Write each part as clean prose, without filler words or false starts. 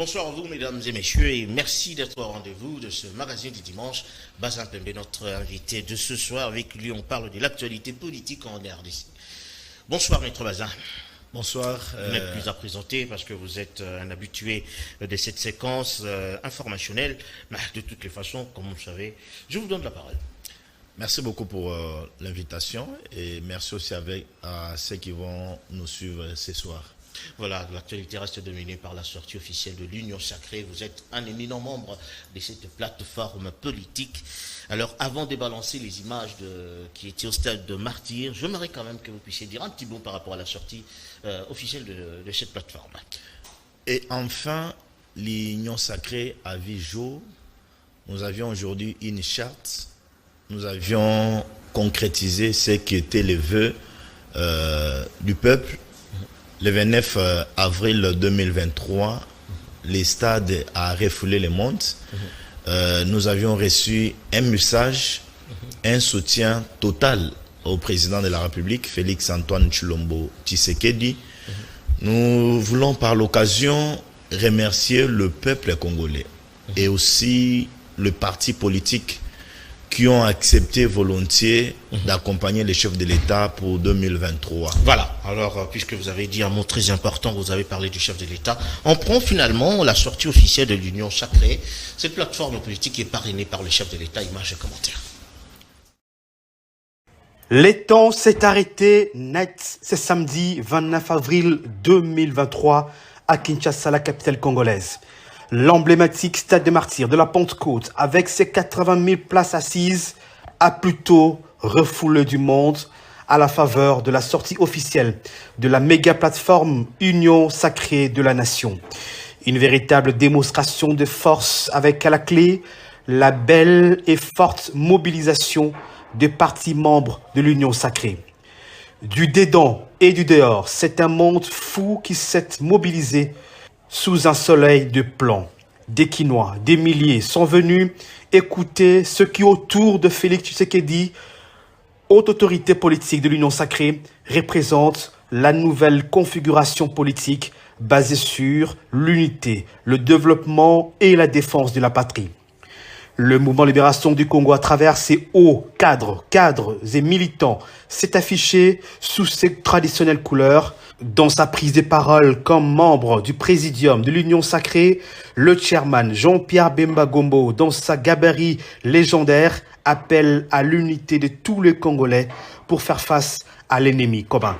Bonsoir à vous, mesdames et messieurs, et merci d'être au rendez-vous de ce magazine du dimanche. Bazin Pembe, notre invité de ce soir. Avec lui, on parle de l'actualité politique en RDC. Bonsoir, maître Bazin. Bonsoir. Vous n'êtes plus à présenter parce que vous êtes un habitué de cette séquence informationnelle. Mais de toutes les façons, comme vous le savez, je vous donne la parole. Merci beaucoup pour l'invitation et merci aussi à ceux qui vont nous suivre ce soir. Voilà, l'actualité reste dominée par la sortie officielle de l'Union Sacrée. Vous êtes un éminent membre de cette plateforme politique. Alors, avant de balancer les images qui étaient au stade de martyr, j'aimerais quand même que vous puissiez dire un petit mot par rapport à la sortie officielle de cette plateforme. Et enfin, l'Union Sacrée a vu jour. Nous avions aujourd'hui une charte. Nous avions concrétisé ce qui était les vœux du peuple. Le 29 avril 2023, les stades a refoulé le monde. Nous avions reçu un message, un soutien total au président de la République, Félix Antoine Tshilombo Tshisekedi. Nous voulons par l'occasion remercier le peuple congolais et aussi le parti politique qui ont accepté volontiers d'accompagner les chefs de l'État pour 2023. Voilà, alors puisque vous avez dit un mot très important, vous avez parlé du chef de l'État, on prend finalement la sortie officielle de l'Union Sacrée. Cette plateforme politique est parrainée par le chef de l'État. Images et commentaires. Les temps s'est arrêté net ce samedi 29 avril 2023 à Kinshasa, la capitale congolaise. L'emblématique stade de martyrs de la Pentecôte, avec ses 80 000 places assises, a plutôt refoulé du monde à la faveur de la sortie officielle de la méga plateforme Union Sacrée de la Nation. Une véritable démonstration de force avec à la clé la belle et forte mobilisation des partis membres de l'Union Sacrée. Du dedans et du dehors, c'est un monde fou qui s'est mobilisé sous un soleil de plomb. Des Quinois, des milliers sont venus écouter ce qui autour de Félix Tshisekedi, haute autorité politique de l'Union Sacrée, représente la nouvelle configuration politique basée sur l'unité, le développement et la défense de la patrie. Le mouvement Libération du Congo, à travers ses hauts cadres et militants, s'est affiché sous ses traditionnelles couleurs. Dans sa prise de parole comme membre du présidium de l'Union Sacrée, le chairman Jean-Pierre Bemba Gombo, dans sa gabarit légendaire, appelle à l'unité de tous les Congolais pour faire face à l'ennemi commun.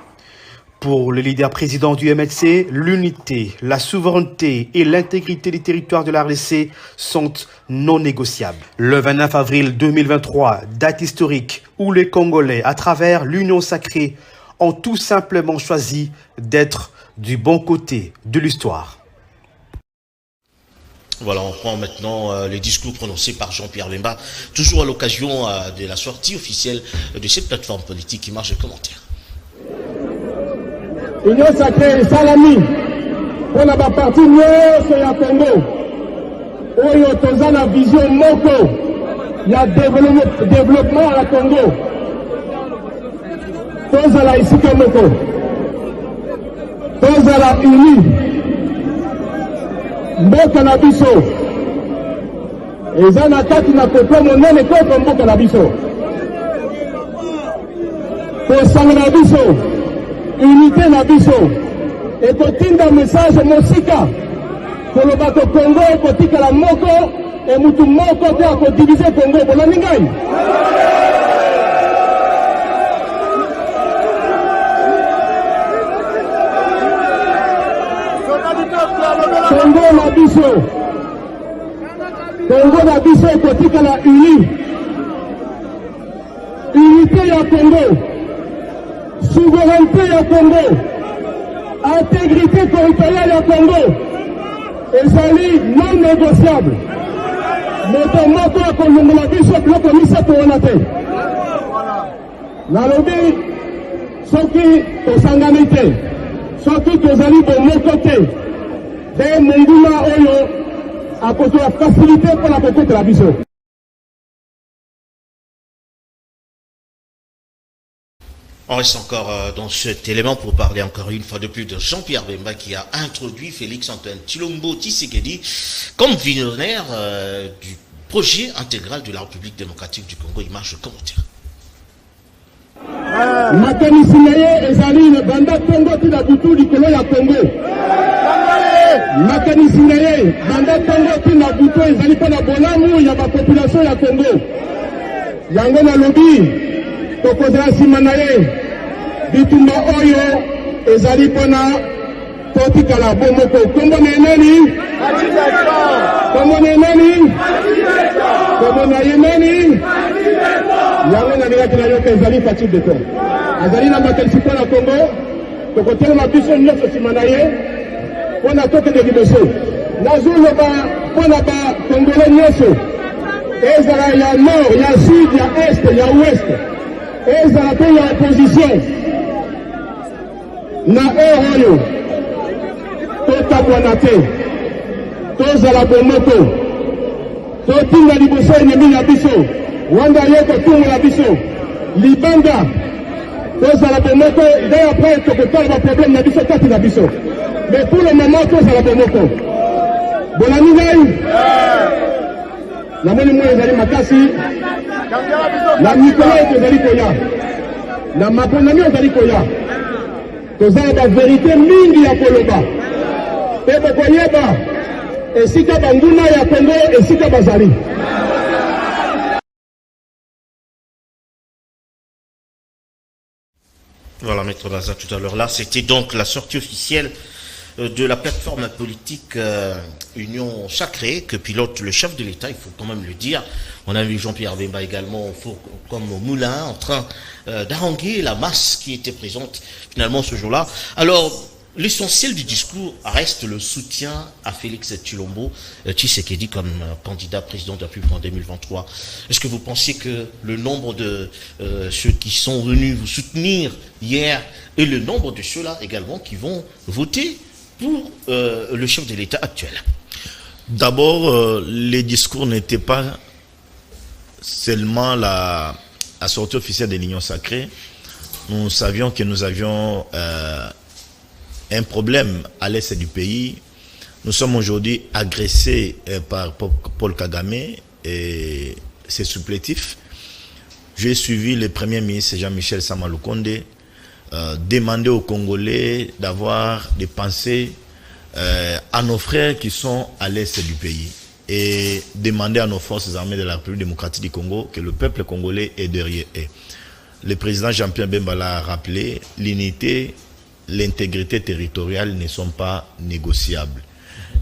Pour le leader président du MLC, l'unité, la souveraineté et l'intégrité des territoires de la RDC sont non négociables. Le 29 avril 2023, date historique où les Congolais, à travers l'Union Sacrée, ont tout simplement choisi d'être du bon côté de l'histoire. Voilà, on prend maintenant les discours prononcés par Jean-Pierre Bemba, toujours à l'occasion de la sortie officielle de cette plateforme politique. Images et commentaires. Union Sacrée Salami, pour la partie nord sur la Congo, où il y a la vision Moko, il y a développement à la Congo. Tozala ici que Moko, Tozala uni, Mboka na biso, eza na kati na peuple monene koko Mboka na biso, kosanga na biso, unité na biso, ekotinda message mosika, koloba ko Congo ekotikala moko, e mutu moko te akodivize Congo, bolandi ngai? Congo na biso ekotikala uni, unité ya Congo, souveraineté ya Congo, intégrité territoriale ya Congo, ezali non négociable. Moto moko akolongola biso biloko misato wana te. Nalobi soki tosangani te, soki tozali bomoko te, de monguna oyo akozola facilité pour la côté de la biso. On reste encore dans cet élément pour parler encore une fois de plus de Jean-Pierre Bemba qui a introduit Félix-Antoine Tshilombo Tshisekedi comme visionnaire du projet intégral de la République démocratique du Congo. Image commentaire. makanisi na ye ezali banda Congo tina butu likolo ya Congo. Makanisi na ye banda Congo tina butu ezali mpo na bolamu ya bapopulation ya Congo. Yango nalobi tokozala nsima na ye bitumba oyo ezali mpona totikala bomoko. Kombo na ye nani? Kombo na ye nani? Kombo na ye nani? Yango nalingaki na yo mpe ezali Fatou Beton azali na makanisi mpo na Congo. Tokotelema biso nyonso nsima na ye mpo na tokende liboso. Nazoloba mpo na bakongole nyonso, ezala ya nord, ya sud, ya este, ya ouest, ezala mpe ya opposition na oyo totabwana te, tozala bomoko, totinda liboso enemi na biso wanda ye kotungola biso libanda, tozala bomoko. Nde apres tokotala baproblème na biso kati na biso, mais pour le moment tozala bomoko. Bolani ngai namoni mwa ezali makasi na mikolo ete ezali koya na maponami ezali koya, tozala baverité mingi ya koloba mpe bokoyeba esika banguna ya Congo esika bazali. Voilà, Maître Baza, tout à l'heure là, c'était donc la sortie officielle de la plateforme politique Union Sacrée que pilote le chef de l'État, il faut quand même le dire. On a vu Jean-Pierre Bemba également comme au moulin en train d'haranguer la masse qui était présente finalement ce jour-là. Alors, l'essentiel du discours reste le soutien à Félix Tshilombo Tshisekedi comme candidat président de la République en 2023. Est-ce que vous pensez que le nombre de ceux qui sont venus vous soutenir hier et le nombre de ceux-là également qui vont voter pour le chef de l'État actuel? D'abord, les discours n'étaient pas seulement la sortie officielle de l'Union Sacrée. Nous savions que nous avions un problème à l'est du pays. Nous sommes aujourd'hui agressés par Paul Kagame et ses supplétifs. J'ai suivi le Premier ministre Jean-Michel Sama Lukonde demander aux Congolais d'avoir des pensées à nos frères qui sont à l'est du pays et demander à nos forces armées de la République démocratique du Congo que le peuple congolais est derrière eux. Le président Jean-Pierre Bemba l'a rappelé, l'unité, l'intégrité territoriale ne sont pas négociables.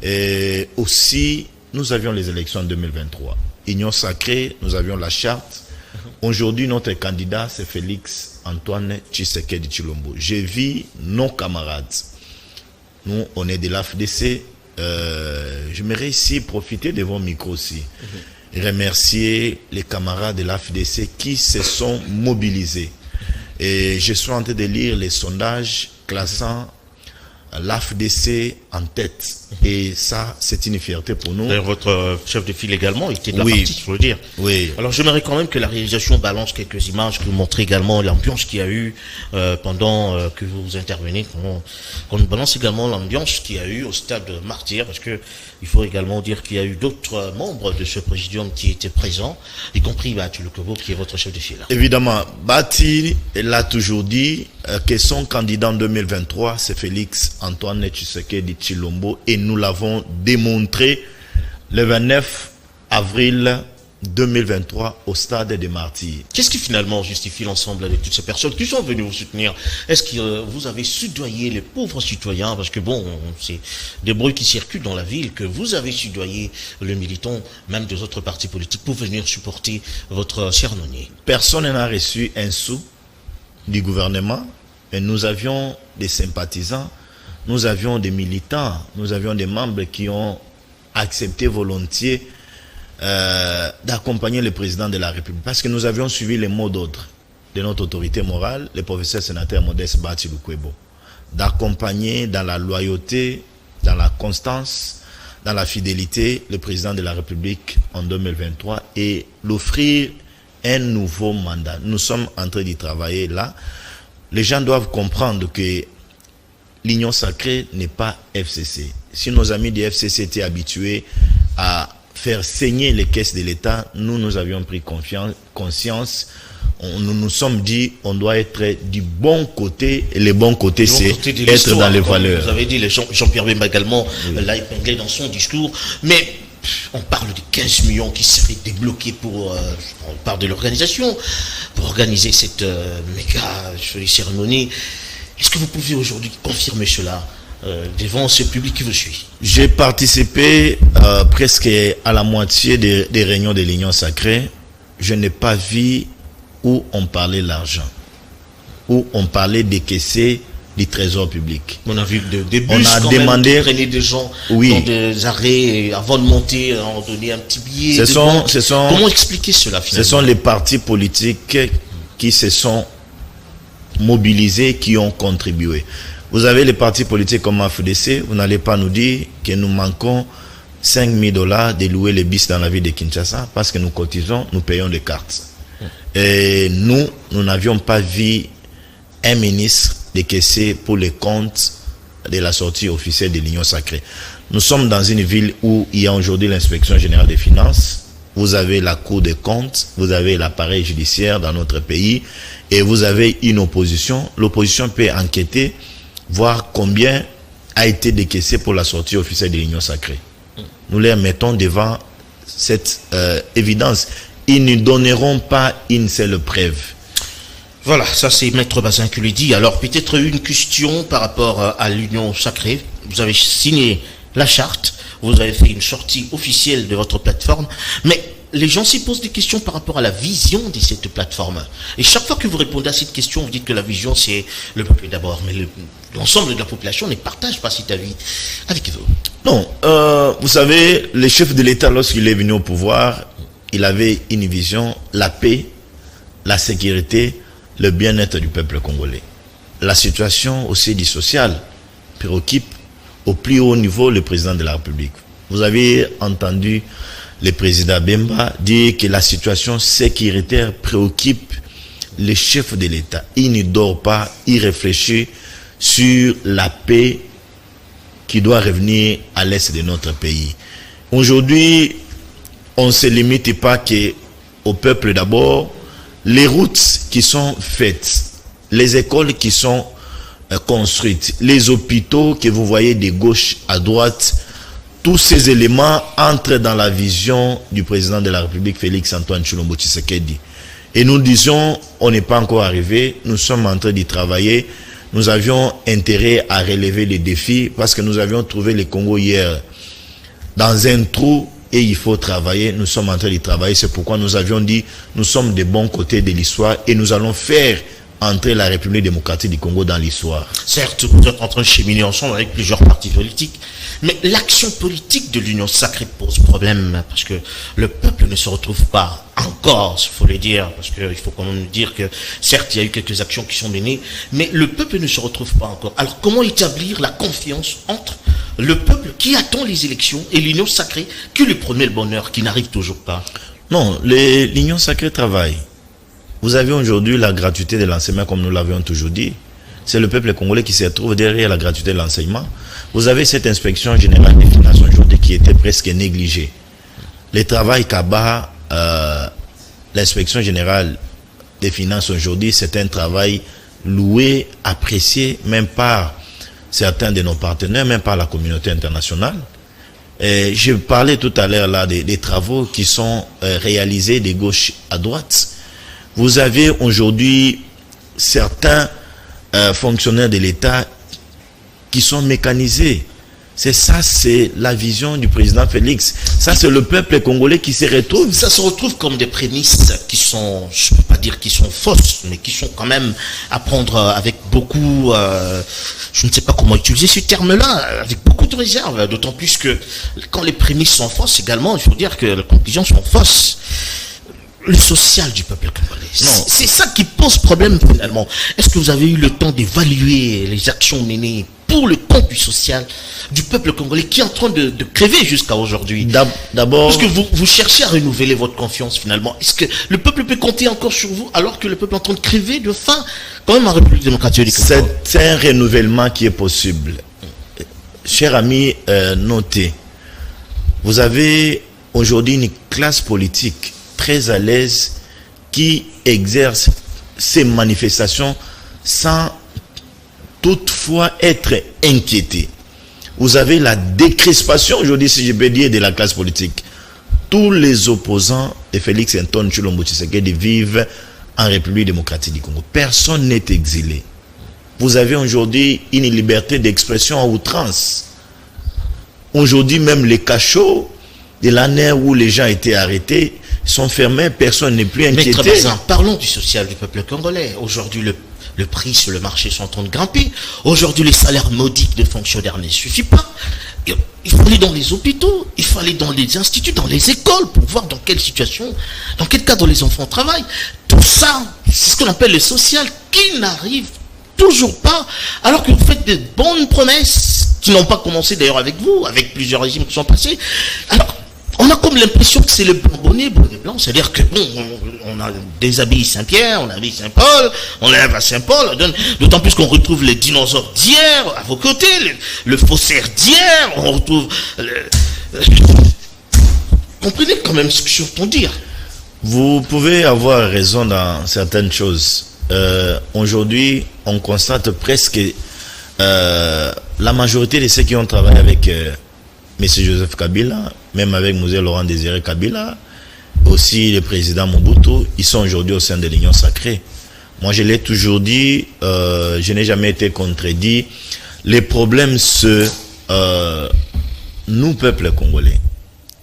Et aussi, nous avions les élections en 2023. Union Sacrée, nous avions la charte. Aujourd'hui, notre candidat, c'est Félix-Antoine Tshisekedi Tshilombo. J'ai vu nos camarades. Nous, on est de l'AFDC. J'aimerais ici profiter de vos micros aussi. Remercier les camarades de l'AFDC qui se sont mobilisés. Et je suis en train de lire les sondages classant l'AFDC en tête. Et ça, c'est une fierté pour nous. D'ailleurs, votre chef de file également était de la partie, il faut le dire. Oui. Alors, j'aimerais quand même que la réalisation balance quelques images, que vous montrez également l'ambiance qu'il y a eu pendant que vous intervenez, qu'on balance également l'ambiance qu'il y a eu au stade de Martyr, parce que il faut également dire qu'il y a eu d'autres membres de ce présidium qui étaient présents, y compris Bati Lukobo, qui est votre chef de file. Évidemment, Bati l'a toujours dit que son candidat en 2023, c'est Félix-Antoine Tshisekedi Tshilombo, et nous l'avons démontré le 29 avril 2023 au stade des Martyrs. Qu'est-ce qui finalement justifie l'ensemble de toutes ces personnes qui sont venues vous soutenir? Est-ce que vous avez soudoyé les pauvres citoyens? Parce que bon, c'est des bruits qui circulent dans la ville, que vous avez soudoyé le militant, même des autres partis politiques, pour venir supporter votre cérémonie. Personne n'a reçu un sou du gouvernement, et nous avions des sympathisants, nous avions des militants, nous avions des membres qui ont accepté volontiers d'accompagner le président de la République, parce que nous avions suivi les mots d'ordre de notre autorité morale, le professeur sénateur Modeste Bati Lukwebo, d'accompagner dans la loyauté, dans la constance, dans la fidélité, le président de la République en 2023 et l'offrir un nouveau mandat. Nous sommes en train d'y travailler là. les gens doivent comprendre que l'Union sacrée n'est pas FCC. Si nos amis du FCC étaient habitués à faire saigner les caisses de l'État, nous avions pris conscience. Nous nous sommes dit, on doit être du bon côté. Et le bon côté, c'est être dans les valeurs. Vous avez dit, Jean-Pierre Bemba également l'a épinglé dans son discours. Mais on parle de 15 millions qui seraient débloqués pour, on parle de l'organisation, pour organiser cette méga cérémonie. Est-ce que vous pouvez aujourd'hui confirmer cela devant ce public qui vous suit? J'ai participé presque à la moitié des réunions de l'Union sacrée. Je n'ai pas vu où on parlait l'argent, où on parlait des caissés du trésor public. On a vu des bus on a quand demandé même traîner des gens dans des arrêts avant de monter, en donner un petit billet. Comment expliquer cela finalement? Ce sont les partis politiques qui se sont mobilisés, qui ont contribué. Vous avez les partis politiques comme AFDC, vous n'allez pas nous dire que nous manquons $5 000 de louer les bus dans la ville de Kinshasa parce que nous cotisons, nous payons des cartes. Et nous n'avions pas vu un ministre décaisser pour les comptes de la sortie officielle de l'Union sacrée. Nous sommes dans une ville où il y a aujourd'hui l'inspection générale des finances, vous avez la Cour des comptes, vous avez l'appareil judiciaire dans notre pays et vous avez une opposition. L'opposition peut enquêter, voir combien a été décaissé pour la sortie officielle de l'Union sacrée. Nous les mettons devant cette évidence. Ils ne donneront pas une seule preuve. Voilà, ça c'est Maître Bazin qui le dit. Alors peut-être une question par rapport à l'Union sacrée. Vous avez signé la charte, vous avez fait une sortie officielle de votre plateforme, mais les gens s'y posent des questions par rapport à la vision de cette plateforme. Et chaque fois que vous répondez à cette question, vous dites que la vision c'est le peuple d'abord, mais l'ensemble de la population ne partage pas cet avis avec vous. Non, vous savez, le chef de l'État, lorsqu'il est venu au pouvoir, il avait une vision, la paix, la sécurité, le bien-être du peuple congolais. La situation aussi du social préoccupe au plus haut niveau le président de la République. Vous avez entendu le président Bemba dire que la situation sécuritaire préoccupe le chef de l'État. Il ne dort pas, il réfléchit sur la paix qui doit revenir à l'est de notre pays. Aujourd'hui, on ne se limite pas au peuple d'abord. Les routes qui sont faites, les écoles qui sont construites, les hôpitaux que vous voyez de gauche à droite, tous ces éléments entrent dans la vision du président de la République, Félix Antoine Tshilombo Tshisekedi. Et nous disions, on n'est pas encore arrivé, nous sommes en train d'y travailler. Nous avions intérêt à relever les défis parce que nous avions trouvé le Congo hier dans un trou et il faut travailler. Nous sommes en train d'y travailler. C'est pourquoi nous avions dit, nous sommes des bons côtés de l'histoire et nous allons faire entrer la République démocratique du Congo dans l'histoire. Certes, vous êtes en train de cheminer ensemble avec plusieurs partis politiques, mais l'action politique de l'Union sacrée pose problème parce que le peuple ne se retrouve pas encore, il faut le dire, parce qu'il faut quand même dire que certes, il y a eu quelques actions qui sont menées, mais le peuple ne se retrouve pas encore. Alors comment établir la confiance entre le peuple qui attend les élections et l'Union sacrée qui lui promet le bonheur, qui n'arrive toujours pas? Non, l'Union sacrée travaille. Vous avez aujourd'hui la gratuité de l'enseignement comme nous l'avions toujours dit. C'est le peuple congolais qui se trouve derrière la gratuité de l'enseignement. Vous avez cette inspection générale des finances aujourd'hui qui était presque négligée. Le travail qu'abat l'inspection générale des finances aujourd'hui, c'est un travail loué, apprécié, même par certains de nos partenaires, même par la communauté internationale. Et je parlais tout à l'heure là des travaux qui sont réalisés de gauche à droite. Vous avez aujourd'hui certains fonctionnaires de l'État qui sont mécanisés. C'est ça, c'est la vision du président Félix. Ça, c'est le peuple congolais qui se retrouve. Ça se retrouve comme des prémices qui sont, je ne peux pas dire qui sont fausses, mais qui sont quand même à prendre avec beaucoup, je ne sais pas comment utiliser ce terme-là, avec beaucoup de réserve. D'autant plus que quand les prémices sont fausses également, il faut dire que les conclusions sont fausses. Le social du peuple congolais. C'est ça qui pose problème finalement. Est-ce que vous avez eu le temps d'évaluer les actions menées pour le compte du social, du peuple congolais qui est en train de crever jusqu'à aujourd'hui. D'abord... Parce que vous cherchez à renouveler votre confiance finalement. Est-ce que le peuple peut compter encore sur vous alors que le peuple est en train de crever de faim quand même en République démocratique du Congo? C'est un renouvellement qui est possible. Cher ami, notez, vous avez aujourd'hui une classe politique très à l'aise qui exerce ces manifestations sans toutefois être inquiété. Vous avez la décrispation aujourd'hui, si je peux dire, de la classe politique. Tous les opposants de Félix Antoine Tshilombo Tshisekedi vivent en République démocratique du Congo. Personne n'est exilé. Vous avez aujourd'hui une liberté d'expression à outrance. Aujourd'hui, même les cachots de l'année où les gens étaient arrêtés sont fermés, personne n'est plus inquiété. Maître Bazin, parlons du social du peuple congolais. Aujourd'hui, le prix sur le marché sont en train de grimper. Aujourd'hui, les salaires modiques de fonctionnaires ne suffisent pas. Il faut aller dans les hôpitaux, il faut aller dans les instituts, dans les écoles pour voir dans quelle situation, dans quel cadre les enfants travaillent. Tout ça, c'est ce qu'on appelle le social qui n'arrive toujours pas, alors que vous faites de bonnes promesses qui n'ont pas commencé d'ailleurs avec vous, avec plusieurs régimes qui sont passés. Alors, on a comme l'impression que c'est le blanc bonnet, blanc, c'est-à-dire que bon, on a déshabillé Saint-Pierre, on habille Saint-Paul, on lève à Saint-Paul, d'autant plus qu'on retrouve les dinosaures d'hier à vos côtés, le faussaire d'hier, on retrouve... Comprenez quand même ce que je suis en train de dire. Vous pouvez avoir raison dans certaines choses. Aujourd'hui, on constate presque la majorité de ceux qui ont travaillé avec M. Joseph Kabila, même avec M. Laurent Désiré Kabila, aussi le président Mobutu, ils sont aujourd'hui au sein de l'Union sacrée. Moi, je l'ai toujours dit, je n'ai jamais été contredit. Les problèmes, nous, peuple congolais,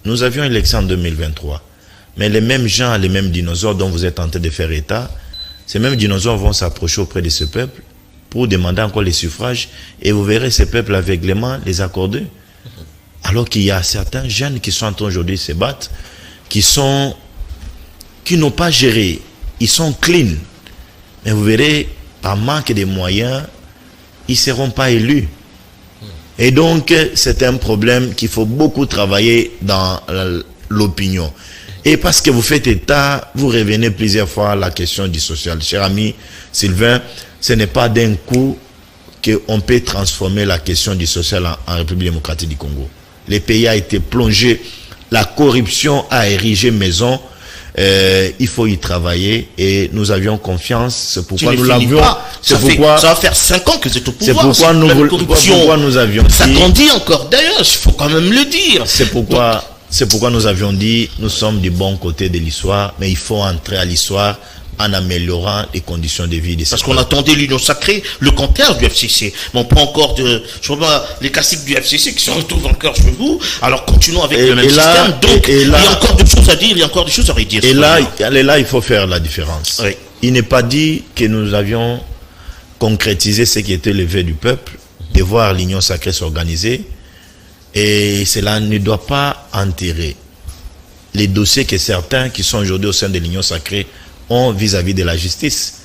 nous avions une élection en 2023, mais les mêmes gens, les mêmes dinosaures dont vous êtes en train de faire état, ces mêmes dinosaures vont s'approcher auprès de ce peuple pour demander encore les suffrages, et vous verrez ces peuples aveuglément les accorder. Alors qu'il y a certains jeunes qui sont en train aujourd'hui de se battre, qui n'ont pas géré, ils sont clean. Mais vous verrez, par manque de moyens, ils ne seront pas élus. Et donc, c'est un problème qu'il faut beaucoup travailler dans l'opinion. Et parce que vous faites état, vous revenez plusieurs fois à la question du social. Cher ami Sylvain, ce n'est pas d'un coup qu'on peut transformer la question du social en République démocratique du Congo. Le pays a été plongé, la corruption a érigé maison, il faut y travailler et nous avions confiance. C'est pourquoi nous l'avions. Ça va faire 5 ans que c'est au pouvoir. C'est pourquoi nous avions dit. Ça grandit encore d'ailleurs, il faut quand même le dire. C'est pourquoi nous avions dit, nous sommes du bon côté de l'histoire, mais il faut entrer à l'histoire en améliorant les conditions de vie. Parce qu'on attendait l'union sacrée, le contraire du FCC. Mais on prend encore je vois les classiques du FCC qui se retrouvent encore chez vous. Alors continuons avec le même système. Donc il y a encore des choses à dire, il y a encore des choses à redire. Et là, il faut faire la différence. Oui. Il n'est pas dit que nous avions concrétisé ce qui était le vœu du peuple, de voir l'union sacrée s'organiser. Et cela ne doit pas enterrer les dossiers que certains qui sont aujourd'hui au sein de l'union sacrée ont vis-à-vis de la justice.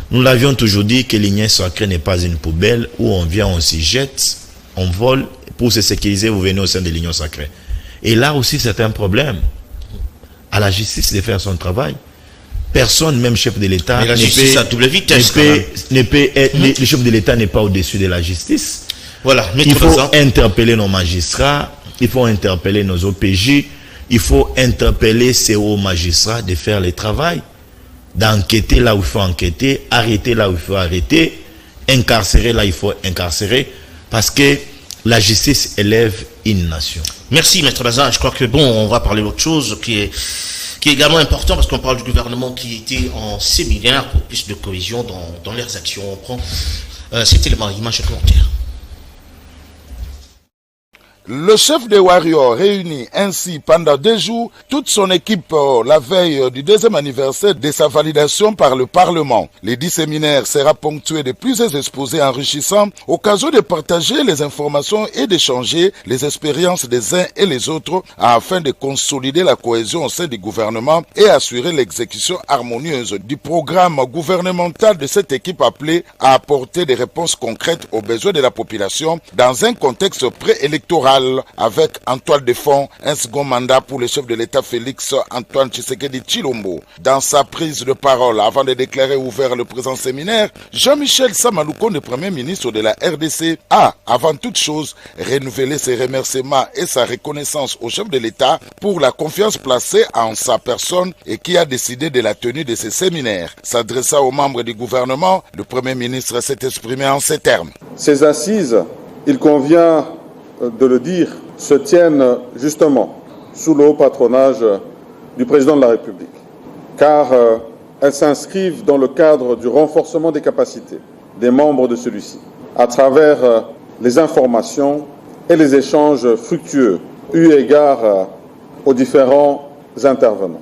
Nous l'avions toujours dit que l'union sacrée n'est pas une poubelle où on vient, on s'y jette, on vole. Pour se sécuriser, vous venez au sein de l'union sacrée. Et là aussi, c'est un problème. À la justice de faire son travail. Personne, même chef de l'État, le chef de l'État n'est pas au-dessus de la justice. Voilà, il faut interpeller nos magistrats, il faut interpeller nos OPJ, il faut interpeller ces hauts magistrats de faire le travail, d'enquêter là où il faut enquêter, arrêter là où il faut arrêter, incarcérer là où il faut incarcérer, parce que la justice élève une nation. Merci, Maître Bazin. Je crois que on va parler d'autre chose qui est également important, parce qu'on parle du gouvernement qui était en séminaire pour plus de cohésion dans leurs actions. On prend cet élément, image et commentaire. Le chef des Warriors réunit ainsi pendant 2 jours toute son équipe la veille du 2e anniversaire de sa validation par le Parlement. Les 10 séminaires sera ponctué de plusieurs exposés enrichissants, occasion de partager les informations et d'échanger les expériences des uns et les autres afin de consolider la cohésion au sein du gouvernement et assurer l'exécution harmonieuse du programme gouvernemental de cette équipe appelée à apporter des réponses concrètes aux besoins de la population dans un contexte préélectoral, avec en toile de fond un second mandat pour le chef de l'État Félix Antoine Tshisekedi Tshilombo. Dans sa prise de parole avant de déclarer ouvert le présent séminaire, Jean-Michel Sama Lukonde, le Premier ministre de la RDC, a avant toute chose renouvelé ses remerciements et sa reconnaissance au chef de l'État pour la confiance placée en sa personne et qui a décidé de la tenue de ces séminaires. S'adressant aux membres du gouvernement, le Premier ministre s'est exprimé en ces termes. Ces assises, il convient de le dire, se tiennent justement sous le haut patronage du président de la République, car elles s'inscrivent dans le cadre du renforcement des capacités des membres de celui-ci, à travers les informations et les échanges fructueux, eu égard aux différents intervenants.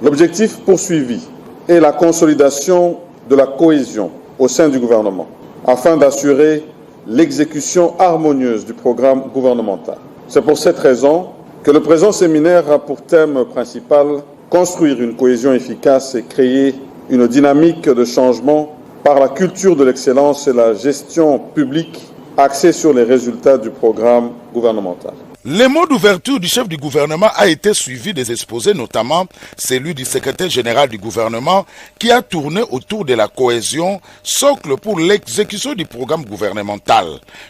L'objectif poursuivi est la consolidation de la cohésion au sein du gouvernement, afin d'assurer l'exécution harmonieuse du programme gouvernemental. C'est pour cette raison que le présent séminaire a pour thème principal construire une cohésion efficace et créer une dynamique de changement par la culture de l'excellence et la gestion publique axée sur les résultats du programme gouvernemental. Le mot d'ouverture du chef du gouvernement a été suivi des exposés, notamment celui du secrétaire général du gouvernement qui a tourné autour de la cohésion, socle pour l'exécution du programme gouvernemental.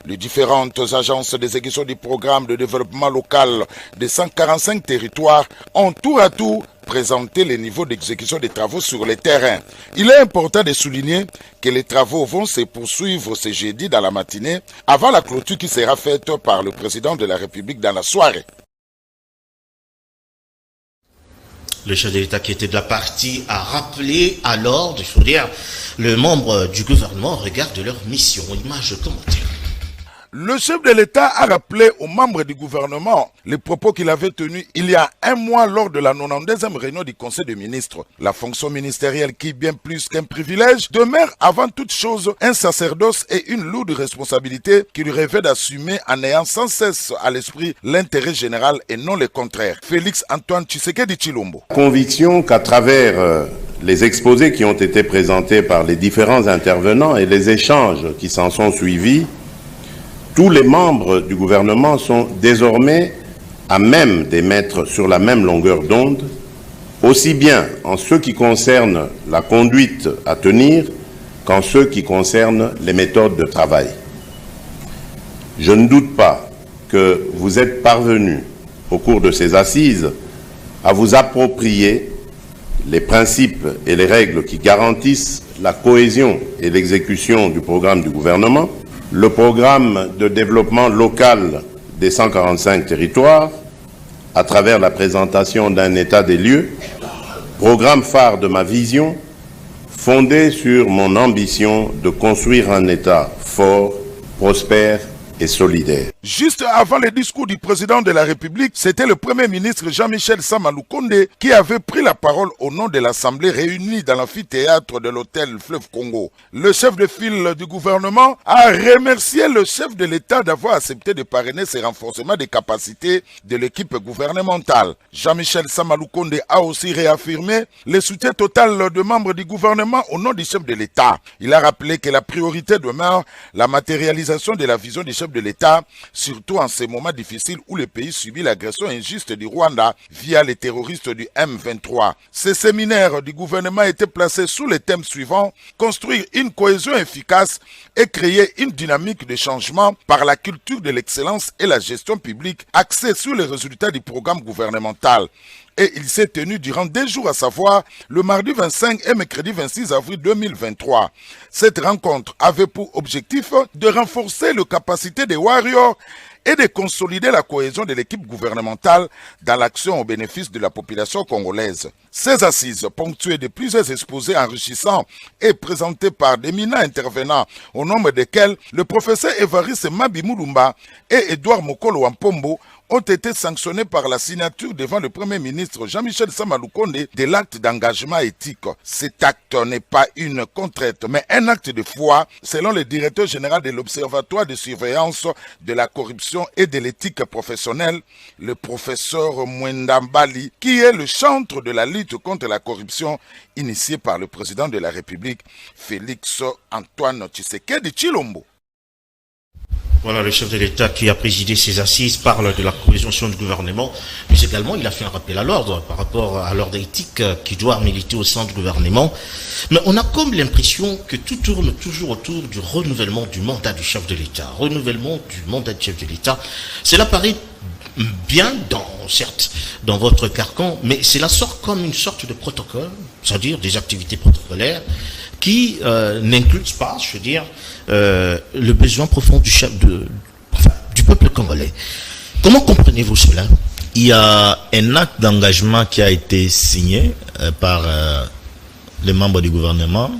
Les différentes agences d'exécution du programme de développement local des 145 territoires ont tour à tour présenter les niveaux d'exécution des travaux sur le terrain. Il est important de souligner que les travaux vont se poursuivre ce jeudi dans la matinée avant la clôture qui sera faite par le président de la République dans la soirée. Le chef de l'État qui était de la partie a rappelé alors, il faut dire, le membre du gouvernement regarde leur mission. Image commentaire. Le chef de l'État a rappelé aux membres du gouvernement les propos qu'il avait tenus il y a 1 mois lors de la 92e réunion du Conseil des ministres. La fonction ministérielle qui, bien plus qu'un privilège, demeure avant toute chose un sacerdoce et une lourde responsabilité qui lui revêt d'assumer en ayant sans cesse à l'esprit l'intérêt général et non le contraire. Félix Antoine Tshisekedi Tshilombo. Conviction qu'à travers les exposés qui ont été présentés par les différents intervenants et les échanges qui s'en sont suivis, tous les membres du gouvernement sont désormais à même d'émettre sur la même longueur d'onde, aussi bien en ce qui concerne la conduite à tenir qu'en ce qui concerne les méthodes de travail. Je ne doute pas que vous êtes parvenus, au cours de ces assises, à vous approprier les principes et les règles qui garantissent la cohésion et l'exécution du programme du gouvernement, le programme de développement local des 145 territoires, à travers la présentation d'un état des lieux, programme phare de ma vision, fondé sur mon ambition de construire un État fort, prospère et solidaire. Juste avant le discours du président de la République, c'était le Premier ministre Jean-Michel Sama Lukonde qui avait pris la parole au nom de l'Assemblée réunie dans l'amphithéâtre de l'hôtel Fleuve Congo. Le chef de file du gouvernement a remercié le chef de l'État d'avoir accepté de parrainer ces renforcements des capacités de l'équipe gouvernementale. Jean-Michel Sama Lukonde a aussi réaffirmé le soutien total de membres du gouvernement au nom du chef de l'État. Il a rappelé que la priorité demeure la matérialisation de la vision du chef de l'État, surtout en ces moments difficiles où le pays subit l'agression injuste du Rwanda via les terroristes du M23. Ces séminaires du gouvernement étaient placés sous les thèmes suivants: construire une cohésion efficace et créer une dynamique de changement par la culture de l'excellence et la gestion publique axée sur les résultats du programme gouvernemental. Et il s'est tenu durant 2 jours, à savoir le mardi 25 et mercredi 26 avril 2023. Cette rencontre avait pour objectif de renforcer les capacités des Warriors et de consolider la cohésion de l'équipe gouvernementale dans l'action au bénéfice de la population congolaise. Ces assises, ponctuées de plusieurs exposés enrichissants et présentés par d'éminents intervenants, au nombre desquels le professeur Évariste Mabi Mulumba et Edouard Mokolo Wampombo, ont été sanctionnés par la signature devant le Premier ministre Jean-Michel Samaloukonde de l'acte d'engagement éthique. Cet acte n'est pas une contrainte, mais un acte de foi, selon le directeur général de l'Observatoire de surveillance de la corruption et de l'éthique professionnelle, le professeur Mwendambali, qui est le chantre de la lutte contre la corruption initiée par le président de la République, Félix Antoine Tshisekedi Tshilombo. Voilà, le chef de l'État qui a présidé ces assises parle de la cohésion du gouvernement, mais également il a fait un rappel à l'ordre par rapport à l'ordre éthique qui doit militer au sein du gouvernement. Mais on a comme l'impression que tout tourne toujours autour du renouvellement du mandat du chef de l'État. Renouvellement du mandat du chef de l'État, cela paraît bien certes dans votre carcan, mais cela sort comme une sorte de protocole, c'est-à-dire des activités protocolaires qui n'incluent pas, je veux dire, le besoin profond du chef du peuple congolais. Comment comprenez-vous cela? Il y a un acte d'engagement qui a été signé par les membres du gouvernement,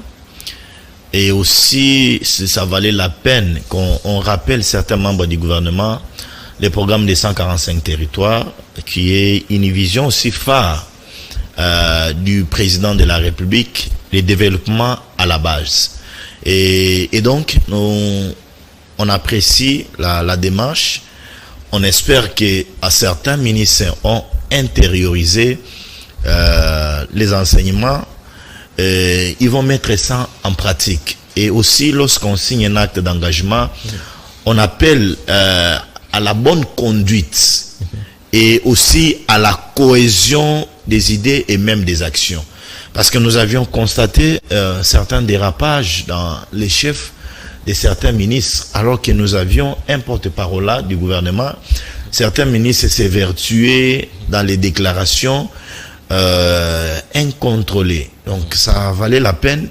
et aussi ça valait la peine qu'on rappelle certains membres du gouvernement le programme des 145 territoires, qui est une vision aussi phare du président de la République, le développement à la base. Et donc, on apprécie la démarche. On espère que certains ministres ont intériorisé les enseignements. Ils vont mettre ça en pratique. Et aussi, lorsqu'on signe un acte d'engagement, on appelle à la bonne conduite et aussi à la cohésion des idées et même des actions. Parce que nous avions constaté certains dérapages dans les chefs de certains ministres, alors que nous avions un porte-parole du gouvernement. Certains ministres s'évertuaient dans les déclarations incontrôlées. Donc ça valait la peine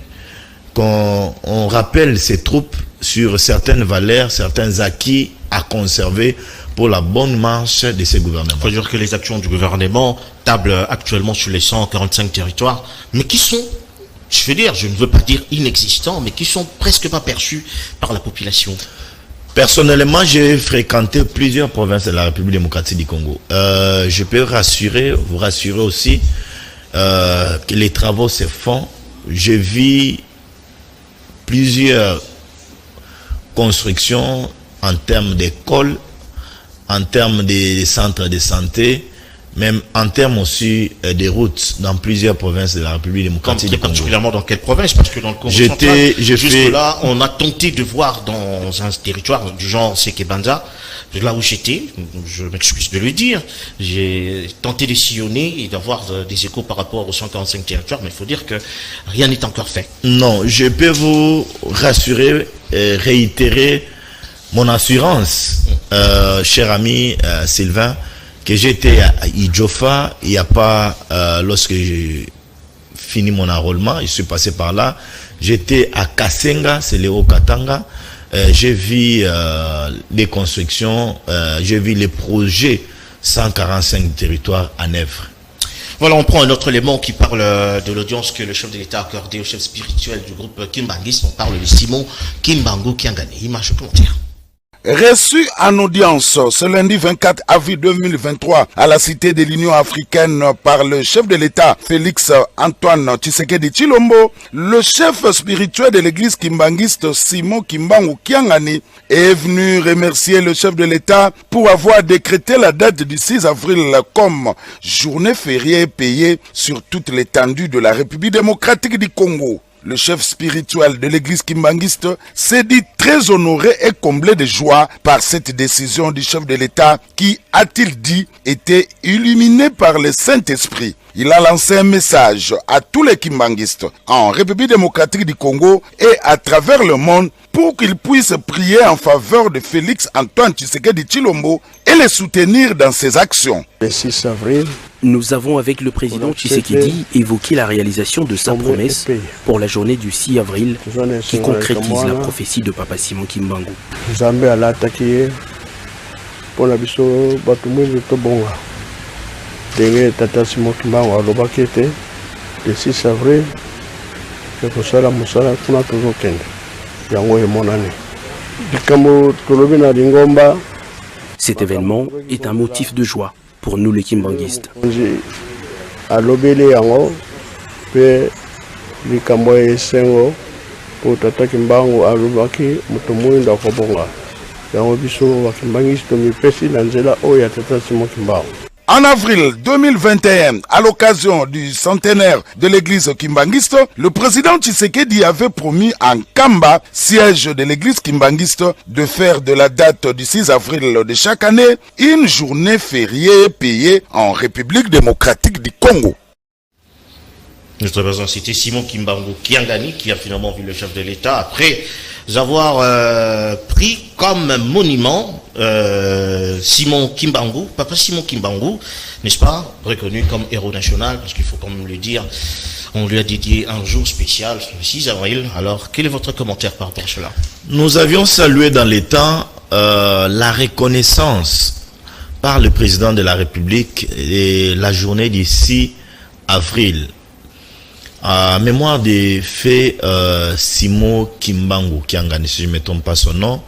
qu'on rappelle ces troupes sur certaines valeurs, certains acquis à conserver pour la bonne marche de ces gouvernements. Il faut dire que les actions du gouvernement tablent actuellement sur les 145 territoires, mais qui sont, je veux dire, je ne veux pas dire inexistants, mais qui sont presque pas perçus par la population. Personnellement, j'ai fréquenté plusieurs provinces de la République démocratique du Congo. Je peux vous rassurer aussi que les travaux se font. Je vis plusieurs constructions en termes d'écoles, en termes de centres de santé, même en termes aussi des routes dans plusieurs provinces de la République démocratique du Congo. Particulièrement dans quelle province? Parce que dans le Congo central, jusque-là, on a tenté de voir dans un territoire du genre Sekebanza, là où j'étais, je m'excuse de le dire, j'ai tenté de sillonner et d'avoir des échos par rapport aux 145 territoires, mais il faut dire que rien n'est encore fait. Non, je peux vous rassurer et réitérer mon assurance, cher ami Sylvain, que j'étais à Idjofa, il n'y a pas, lorsque j'ai fini mon enrôlement, je suis passé par là, j'étais à Kasenga, c'est le Haut-Katanga, j'ai vu les constructions, j'ai vu les projets 145 territoires en œuvre. Voilà, on prend un autre élément qui parle de l'audience que le chef de l'État a accordé au chef spirituel du groupe Kimbangis. On parle de Simon Kimbangu qui a gagné. Image commentaire. Reçu en audience ce lundi 24 avril 2023 à la Cité de l'Union africaine par le chef de l'État Félix Antoine Tshisekedi Tshilombo, le chef spirituel de l'église kimbangiste Simon Kimbangu Kiangani est venu remercier le chef de l'État pour avoir décrété la date du 6 avril comme journée fériée payée sur toute l'étendue de la République démocratique du Congo. Le chef spirituel de l'église kimbangiste s'est dit très honoré et comblé de joie par cette décision du chef de l'État qui, a-t-il dit, était illuminé par le Saint-Esprit. Il a lancé un message à tous les kimbangistes en République démocratique du Congo et à travers le monde pour qu'ils puissent prier en faveur de Félix Antoine Tshisekedi Tshilombo et les soutenir dans ses actions. Le 6 avril, nous avons avec le président Tshisekedi évoqué la réalisation de sa promesse pour la journée du 6 avril qui concrétise la prophétie de Papa Simon Kimbangu. pour la biso batumwe to bonga denge tata Simon Kimbangu alobaki ete le 6 avril ekosala mosala kuna tozokende yango emonani likambo tolobi na lingomba. Cet événement est un motif de joie pour nous les kimbanguistes. alobeli yango pe likambo esengo po tata Kimbangu alobaki moto moyindo akobonga yango biso bakimbangisi tomipesi na nzela oyo ya tata Simon Kimbangu. En avril 2021, à l'occasion du centenaire de l'église kimbanguiste, le président Tshisekedi avait promis en Kamba, siège de l'église kimbanguiste, de faire de la date du 6 avril de chaque année une journée fériée payée en République démocratique du Congo. Notre président, c'était Simon Kimbangu Kiangani, qui a finalement vu le chef de l'État après avoir pris comme monument Simon Kimbangu, papa Simon Kimbangu, n'est-ce pas, reconnu comme héros national, parce qu'il faut quand même le dire, on lui a dédié un jour spécial, le 6 avril. Alors, quel est votre commentaire par rapport à cela? Nous avions salué dans les temps la reconnaissance par le président de la République et la journée du 6 avril. En mémoire des faits, Simon Kimbangu Kiangani, si je ne me trompe pas son nom,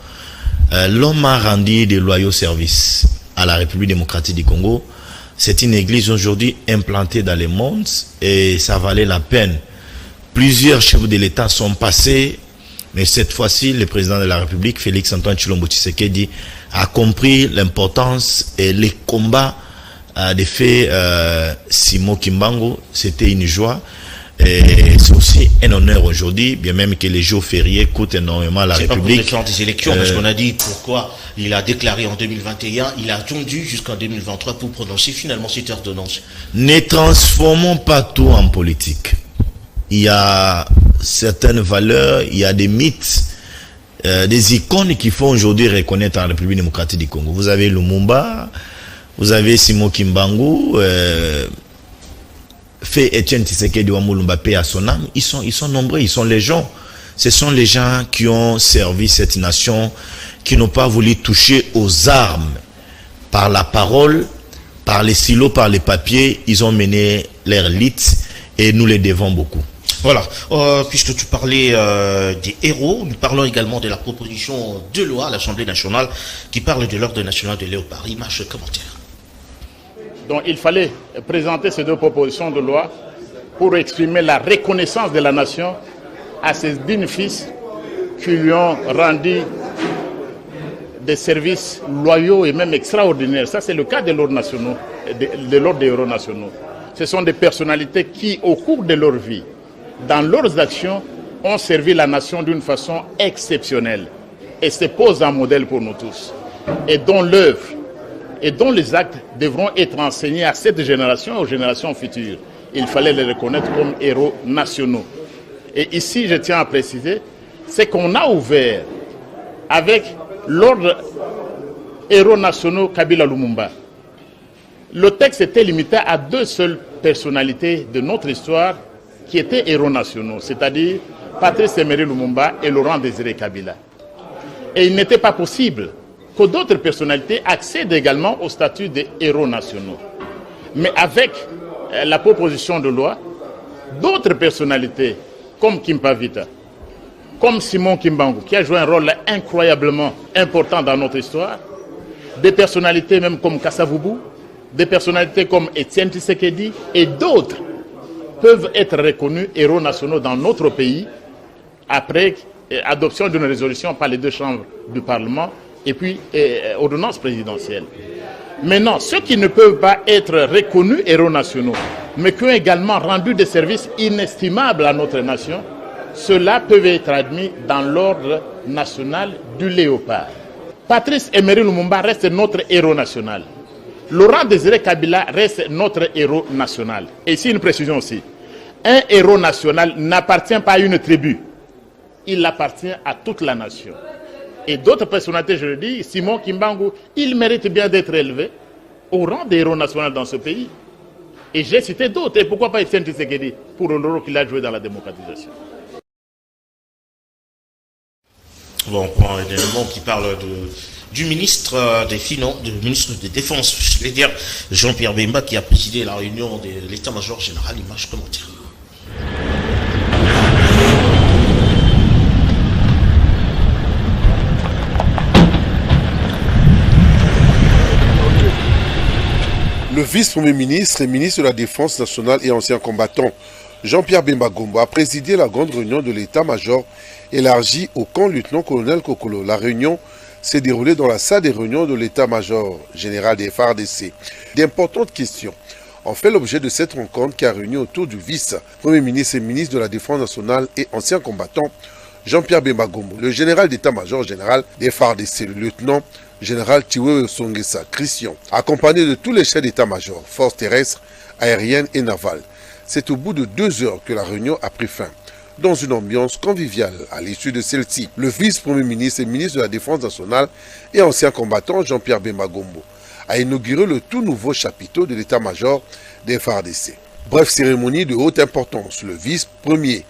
l'homme a rendu de loyaux services à la République démocratique du Congo. C'est une église aujourd'hui implantée dans le monde et ça valait la peine. Plusieurs chefs de l'État sont passés, mais cette fois-ci, le président de la République, Félix Antoine Tshilombo Tshisekedi, a compris l'importance et les combats des faits Simon Kimbangu. C'était une joie. Et c'est aussi un honneur aujourd'hui, bien même que les jours fériés coûtent énormément à la République. C'est pas pour des élections, parce qu'on a dit pourquoi il a déclaré en 2021, il a attendu jusqu'en 2023 pour prononcer finalement cette ordonnance. Ne transformons pas tout en politique. Il y a certaines valeurs, il y a des mythes, des icônes qu'il faut aujourd'hui reconnaître en République démocratique du Congo. Vous avez Lumumba, vous avez Simon Kimbangu, fait Etienne Tshisekedi Wamulumba paix à son âme, ils sont nombreux, ils sont les gens. Ce sont les gens qui ont servi cette nation, qui n'ont pas voulu toucher aux armes. Par la parole, par les silos, par les papiers, ils ont mené leur lutte et nous les devons beaucoup. Voilà, puisque tu parlais des héros, nous parlons également de la proposition de loi à l'Assemblée nationale qui parle de l'ordre national de Léopard. Image, commentaire. Donc il fallait présenter ces deux propositions de loi pour exprimer la reconnaissance de la nation à ces dignes fils qui lui ont rendu des services loyaux et même extraordinaires. Ça, c'est le cas de l'ordre national, de l'ordre des héros nationaux. Ce sont des personnalités qui, au cours de leur vie, dans leurs actions, ont servi la nation d'une façon exceptionnelle et se posent un modèle pour nous tous. Et dont l'œuvre et dont les actes devront être enseignés à cette génération et aux générations futures. Il fallait les reconnaître comme héros nationaux. Et ici, je tiens à préciser, c'est qu'on a ouvert avec l'ordre héros nationaux Kabila Lumumba. Le texte était limité à deux seules personnalités de notre histoire qui étaient héros nationaux, c'est-à-dire Patrice Emery Lumumba et Laurent Désiré Kabila. Et il n'était pas possible que d'autres personnalités accèdent également au statut de héros nationaux. Mais avec la proposition de loi, d'autres personnalités comme Kimpavita, comme Simon Kimbangu, qui a joué un rôle incroyablement important dans notre histoire, des personnalités même comme Kassavubu, des personnalités comme Etienne Tshisekedi et d'autres peuvent être reconnus héros nationaux dans notre pays après adoption d'une résolution par les deux chambres du Parlement et puis ordonnance présidentielle. Maintenant, ceux qui ne peuvent pas être reconnus héros nationaux, mais qui ont également rendu des services inestimables à notre nation, ceux-là peuvent être admis dans l'ordre national du Léopard. Patrice Emery Lumumba reste notre héros national. Laurent Désiré Kabila reste notre héros national. Et ici, une précision aussi. Un héros national n'appartient pas à une tribu. Il appartient à toute la nation. Et d'autres personnalités, je le dis, Simon Kimbangu, il mérite bien d'être élevé au rang des héros nationaux dans ce pays. Et j'ai cité d'autres. Et pourquoi pas Etienne Tshisekedi pour le rôle qu'il a joué dans la démocratisation. Bon, on prend un élément qui parle du ministre des Finances, du ministre de Défense, je vais dire Jean-Pierre Bemba, qui a présidé la réunion de l'état-major général. Image commentaire. Le vice-premier ministre et ministre de la Défense nationale et ancien combattant Jean-Pierre Bemba Gombo a présidé la grande réunion de l'état-major élargie au camp lieutenant-colonel Kokolo. La réunion s'est déroulée dans la salle des réunions de l'état-major général des FARDC. D'importantes questions ont fait l'objet de cette rencontre qui a réuni autour du vice-premier ministre et ministre de la Défense nationale et ancien combattant Jean-Pierre Bemba Gombo, le général d'état-major général des FARDC, le lieutenant général Tiwewe Songesa Christian, accompagné de tous les chefs d'état-major, forces terrestres, aériennes et navales. C'est au bout de 2 heures que la réunion a pris fin, dans une ambiance conviviale. À l'issue de celle-ci, le vice-premier ministre et ministre de la Défense nationale et ancien combattant Jean-Pierre Bemba Gombo a inauguré le tout nouveau chapiteau de l'état-major des FARDC. Bref, cérémonie de haute importance. Le vice-premier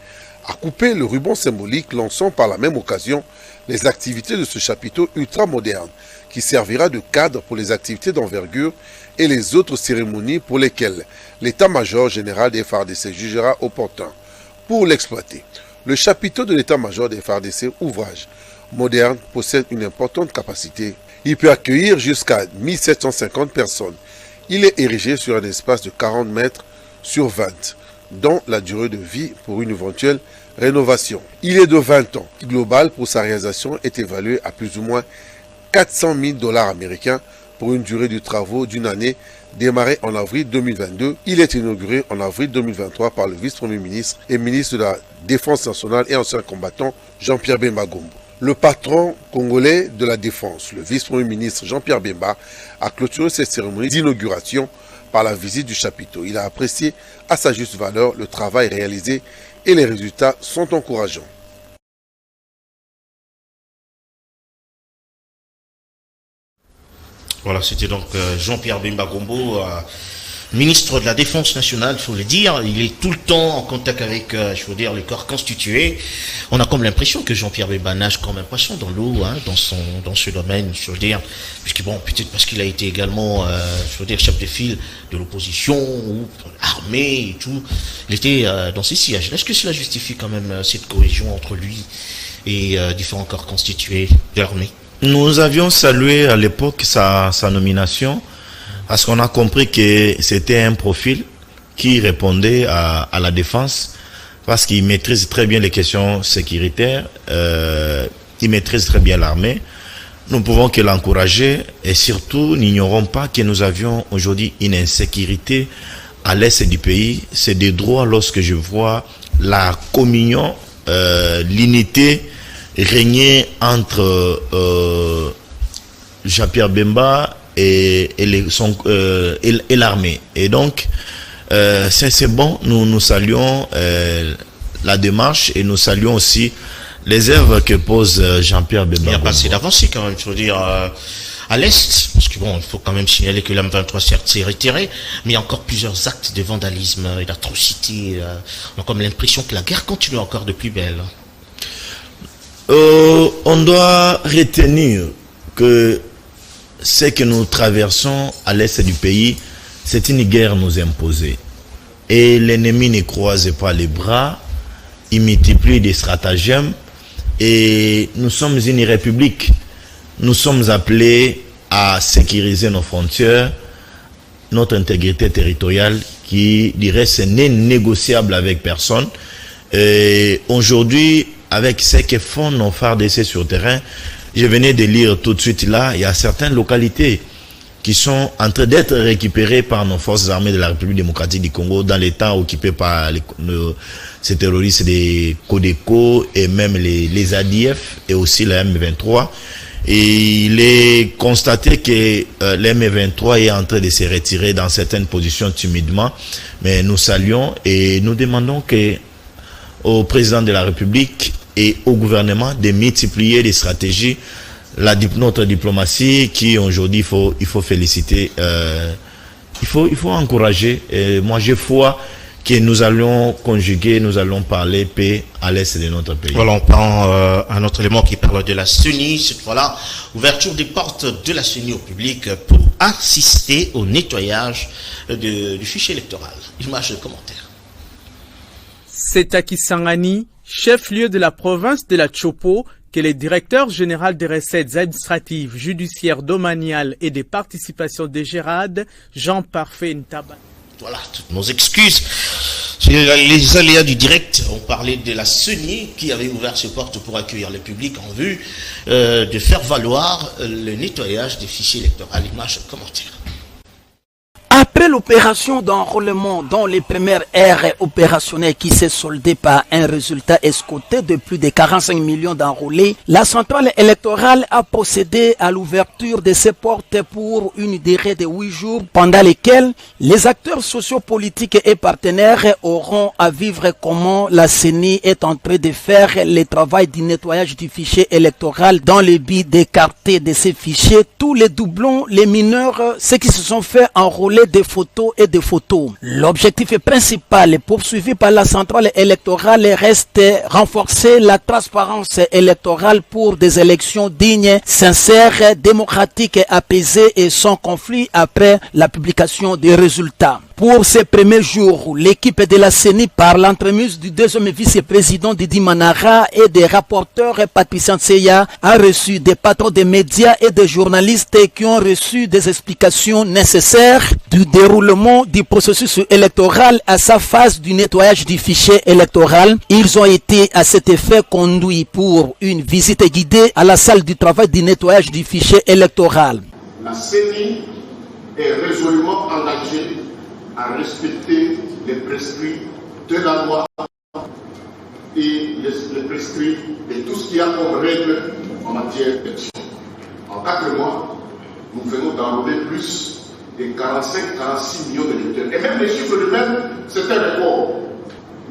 a coupé le ruban symbolique, lançant par la même occasion les activités de ce chapiteau ultra-moderne qui servira de cadre pour les activités d'envergure et les autres cérémonies pour lesquelles l'état-major général des FARDC jugera opportun pour l'exploiter. Le chapiteau de l'état-major des FARDC, ouvrage moderne, possède une importante capacité. Il peut accueillir jusqu'à 1750 personnes. Il est érigé sur un espace de 40 mètres sur 20, dont la durée de vie pour une éventuelle rénovation. Il est de 20 ans. Le global pour sa réalisation est évalué à plus ou moins 400 000 $ américains pour une durée de travaux d'une année démarrée en avril 2022. Il est inauguré en avril 2023 par le vice-premier ministre et ministre de la Défense nationale et ancien combattant Jean-Pierre Bemba Gombo. Le patron congolais de la Défense, le vice-premier ministre Jean-Pierre Bemba, a clôturé cette cérémonie d'inauguration par la visite du chapiteau. Il a apprécié à sa juste valeur le travail réalisé et les résultats sont encourageants. Voilà, c'était donc Jean-Pierre Bemba Gombo, ministre de la Défense nationale, il faut le dire. Il est tout le temps en contact avec, je veux dire, les corps constitués. On a comme l'impression que Jean-Pierre Bemba nage comme un poisson dans l'eau, hein, dans ce domaine, je veux dire. Puisque bon, peut-être parce qu'il a été également, je veux dire, chef de file de l'opposition ou armée et tout. Il était dans ces sièges. Est-ce que cela justifie quand même cette cohésion entre lui et différents corps constitués de l'armée? Nous avions salué à l'époque sa nomination parce qu'on a compris que c'était un profil qui répondait à la défense parce qu'il maîtrise très bien les questions sécuritaires, il maîtrise très bien l'armée. Nous pouvons que l'encourager et surtout n'ignorons pas que nous avions aujourd'hui une insécurité à l'est du pays. C'est des droits lorsque je vois la communion, l'unité régner entre Jean-Pierre Bemba et l'armée. Et donc, c'est bon, nous saluons la démarche et nous saluons aussi les œuvres que pose Jean-Pierre Bemba. Il y a pas assez d'avancées quand même, je veux dire, à l'Est, parce que bon, il faut quand même signaler que l'M23 certes s'est retiré, mais il y a encore plusieurs actes de vandalisme et d'atrocité. On a comme l'impression que la guerre continue encore de plus belle. On doit retenir que ce que nous traversons à l'est du pays, c'est une guerre nous imposée. Et l'ennemi ne croise pas les bras, il multiplie des stratagèmes. Et nous sommes une république. Nous sommes appelés à sécuriser nos frontières, notre intégrité territoriale qui, dirait, c'est négociable avec personne. Et aujourd'hui, avec ce que font nos FARDC sur le terrain, je venais de lire tout de suite là, il y a certaines localités qui sont en train d'être récupérées par nos forces armées de la République démocratique du Congo dans les temps occupés par ces terroristes des Codeco et même les ADF et aussi la M23. Et il est constaté que la M23 est en train de se retirer dans certaines positions timidement, mais nous saluons et nous demandons au président de la République et au gouvernement de multiplier les stratégies, notre diplomatie qui aujourd'hui il faut féliciter, il faut encourager. Et moi j'ai foi que nous allons conjuguer, nous allons parler paix à l'est de notre pays. Voilà, on prend un autre élément qui parle de la CENI. Cette fois-là, ouverture des portes de la CENI au public pour assister au nettoyage du fichier électoral. Image de commentaire. C'est à Kisangani, chef-lieu de la province de la Chopo, que le directeur général des recettes administratives, judiciaires, domaniales et des participations de Gérard, Jean Parfait Ntaba. Voilà, toutes nos excuses. Les aléas du direct, on parlait de la CENI qui avait ouvert ses portes pour accueillir le public en vue de faire valoir le nettoyage des fichiers électoraux. Image commentaire. Après l'opération d'enrôlement dans les premières aires opérationnelles qui s'est soldée par un résultat escompté de plus de 45 millions d'enrôlés, la centrale électorale a procédé à l'ouverture de ses portes pour une durée de 8 jours pendant lesquels les acteurs sociopolitiques et partenaires auront à vivre comment la CENI est en train de faire le travail du nettoyage du fichier électoral dans le but d'écarter de ces fichiers tous les doublons, les mineurs, ceux qui se sont fait enrôler des photos et des photos. L'objectif principal poursuivi par la centrale électorale reste renforcer la transparence électorale pour des élections dignes, sincères, démocratiques, apaisées et sans conflit après la publication des résultats. Pour ces premiers jours, l'équipe de la CENI, par l'entremise du deuxième vice-président Didi Manara et des rapporteurs Patricia Tseya, a reçu des patrons des médias et des journalistes qui ont reçu des explications nécessaires du déroulement du processus électoral à sa phase du nettoyage du fichier électoral. Ils ont été à cet effet conduits pour une visite guidée à la salle du travail du nettoyage du fichier électoral. La CENI est résolument engagée à respecter les prescrits de la loi et les prescrits de tout ce qu'il y a comme règle en matière d'élection. En 4 mois, nous venons d'enrôler plus de 45-46 millions d'électeurs. Et même les chiffres eux-mêmes, c'est un record.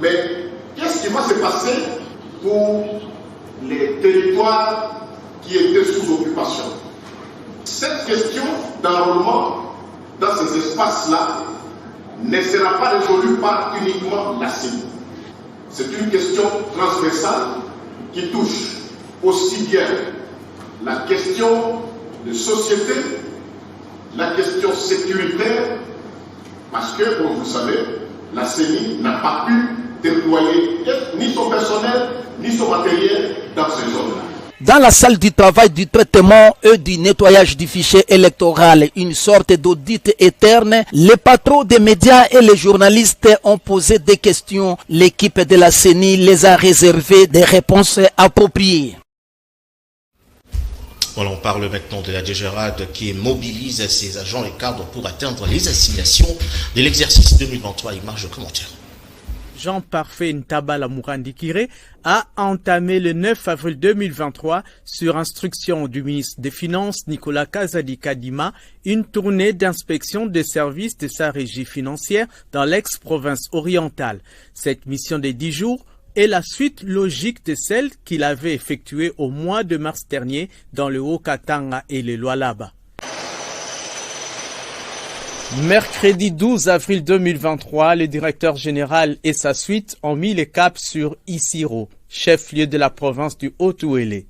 Mais qu'est-ce qui va se passer pour les territoires qui étaient sous occupation? Cette question d'enrôlement dans ces espaces-là ne sera pas résolue par uniquement la CENI. C'est une question transversale qui touche aussi bien la question de société, la question sécuritaire, parce que, comme vous savez, la CENI n'a pas pu déployer ni son personnel, ni son matériel dans ces zones-là. Dans la salle du travail du traitement et du nettoyage du fichier électoral, une sorte d'audit éterne, les patrons des médias et les journalistes ont posé des questions. L'équipe de la CENI les a réservé des réponses appropriées. Voilà, on parle maintenant de la DGRAD qui mobilise ses agents et cadres pour atteindre les assignations de l'exercice 2023. Image de commentaire. Jean Parfait Ntaba Murandikire a entamé le 9 avril 2023, sur instruction du ministre des Finances Nicolas Kazadi Kadima, une tournée d'inspection des services de sa régie financière dans l'ex-province orientale. Cette mission de 10 jours est la suite logique de celle qu'il avait effectuée au mois de mars dernier dans le Haut-Katanga et le Lualaba. Mercredi 12 avril 2023, le directeur général et sa suite ont mis le cap sur Isiro, chef-lieu de la province du Haut-Ouélé.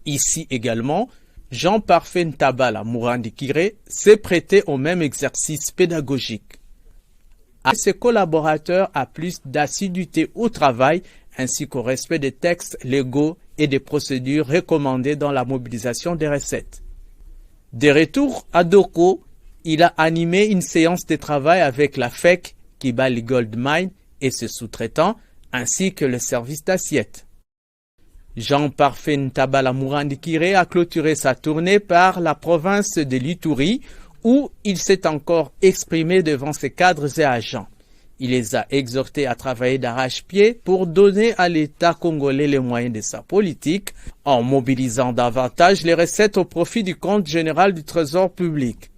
Ici également, Jean Parfait Ntaba Murandikire s'est prêté au même exercice pédagogique. À ses collaborateurs à plus d'assiduité au travail ainsi qu'au respect des textes légaux et des procédures recommandées dans la mobilisation des recettes. De retour à Doko, il a animé une séance de travail avec la FEC, Kibali Gold Mine et ses sous-traitants, ainsi que le service d'assiette. Jean Parfait Ntaba Murandikire a clôturé sa tournée par la province de l'Ituri, où il s'est encore exprimé devant ses cadres et agents. Il les a exhortés à travailler d'arrache-pied pour donner à l'État congolais les moyens de sa politique, en mobilisant davantage les recettes au profit du compte général du Trésor public.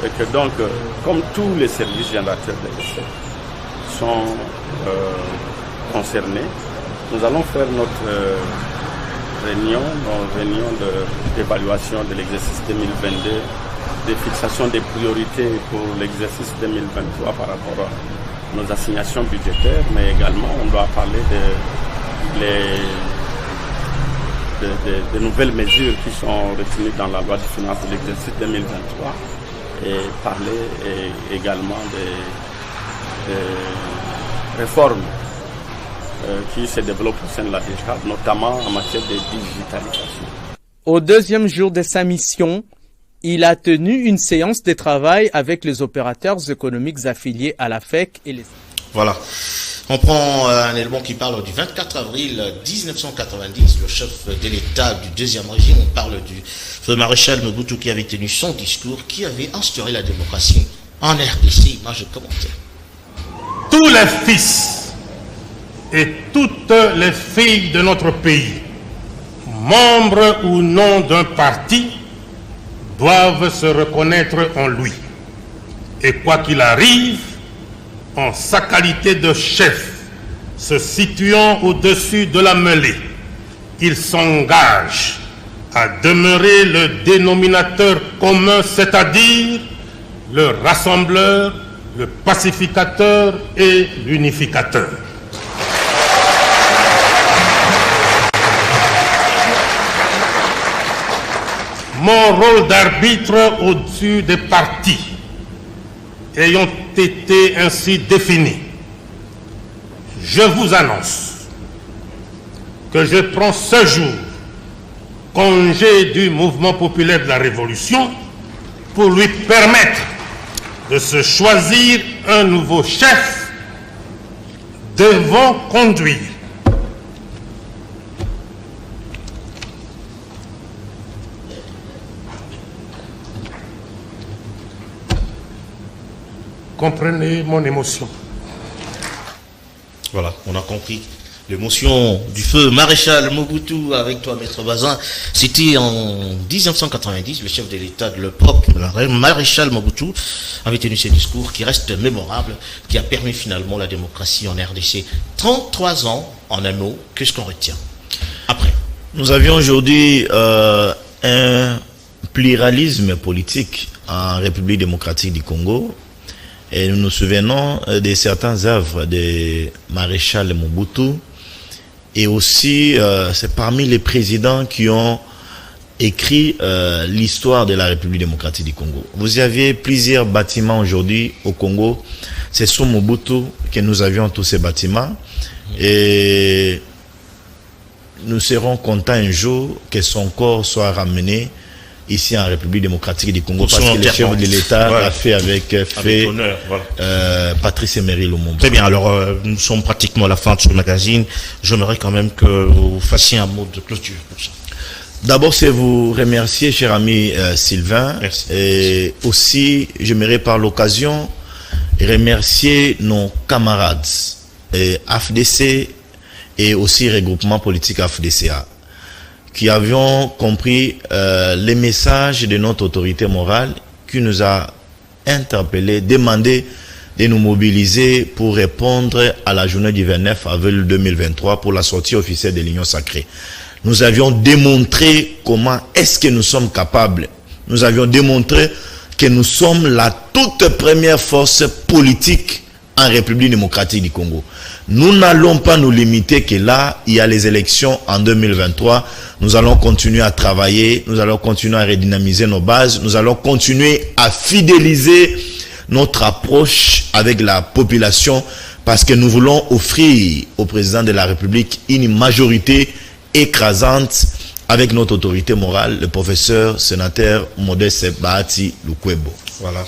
Et que donc, comme tous les services générateurs de recettes sont concernés, nous allons faire notre réunion d'évaluation de l'exercice 2022, de fixation des priorités pour l'exercice 2023 par rapport nos assignations budgétaires, mais également on doit parler de nouvelles mesures qui sont retenues dans la loi de finances de l'exercice 2023 et parler également des réformes qui se développent au sein de la DGCAP, notamment en matière de digitalisation. Au deuxième jour de sa mission, il a tenu une séance de travail avec les opérateurs économiques affiliés à la FEC et les... Voilà. On prend un élément qui parle du 24 avril 1990, le chef de l'État du deuxième régime. On parle du feu maréchal Mobutu qui avait tenu son discours, qui avait instauré la démocratie en RDC. Moi, je commentais. Tous les fils et toutes les filles de notre pays, membres ou non d'un parti, doivent se reconnaître en lui. Et quoi qu'il arrive, en sa qualité de chef, se situant au-dessus de la mêlée, il s'engage à demeurer le dénominateur commun, c'est-à-dire le rassembleur, le pacificateur et l'unificateur. Mon rôle d'arbitre au-dessus des partis ayant été ainsi défini, je vous annonce que je prends ce jour congé du mouvement populaire de la Révolution pour lui permettre de se choisir un nouveau chef devant conduire comprenez mon émotion. Voilà, on a compris l'émotion du feu maréchal Mobutu avec toi, Maître Bazin. C'était en 1990, le chef de l'État de l'époque, le maréchal Mobutu, avait tenu ce discours qui reste mémorable, qui a permis finalement la démocratie en RDC. 33 ans en un mot, qu'est-ce qu'on retient après? Nous avions aujourd'hui un pluralisme politique en République démocratique du Congo. Et nous nous souvenons de certaines œuvres de maréchal Mobutu. Et aussi, c'est parmi les présidents qui ont écrit l'histoire de la République démocratique du Congo. Vous aviez plusieurs bâtiments aujourd'hui au Congo. C'est sous Mobutu que nous avions tous ces bâtiments. Et nous serons contents un jour que son corps soit ramené ici en République démocratique du Congo, parce que le chef de l'État l'a fait avec honneur, voilà. Patrice Emery Lumumba. Très bien, alors nous sommes pratiquement à la fin de ce magazine. J'aimerais quand même que vous fassiez un mot de clôture pour ça. D'abord, c'est vous remercier, cher ami Sylvain. Merci. Et aussi, j'aimerais par l'occasion remercier nos camarades AFDC et aussi regroupement politique AFDCA, qui avions compris les messages de notre autorité morale, qui nous a interpellés, demandé de nous mobiliser pour répondre à la journée du 29 avril 2023 pour la sortie officielle de l'Union sacrée. Nous avions démontré comment est-ce que nous sommes capables. Nous avions démontré que nous sommes la toute première force politique en République démocratique du Congo. Nous n'allons pas nous limiter que là, il y a les élections en 2023. Nous allons continuer à travailler, nous allons continuer à redynamiser nos bases, nous allons continuer à fidéliser notre approche avec la population, parce que nous voulons offrir au président de la République une majorité écrasante avec notre autorité morale, le professeur sénateur Modeste Bahati Lukwebo. Voilà,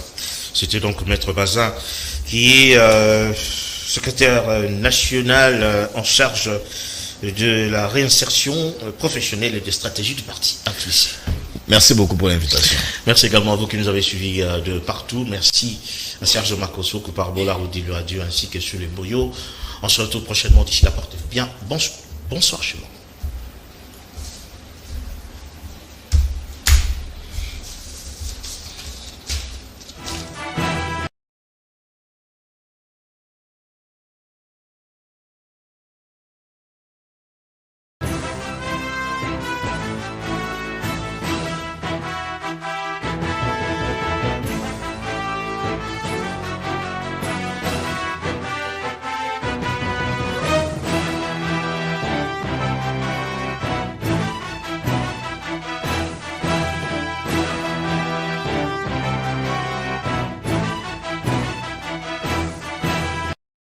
c'était donc Maître Bazin qui est secrétaire national en charge de la réinsertion professionnelle et de stratégie du parti AQC. Merci beaucoup pour l'invitation. Merci également à vous qui nous avez suivis de partout. Merci à Serge Makoso, Couparbola, Rudi Luadieu, ainsi que sur les Boyaux. On se retrouve prochainement. D'ici là, portez-vous bien. Bonsoir chez moi.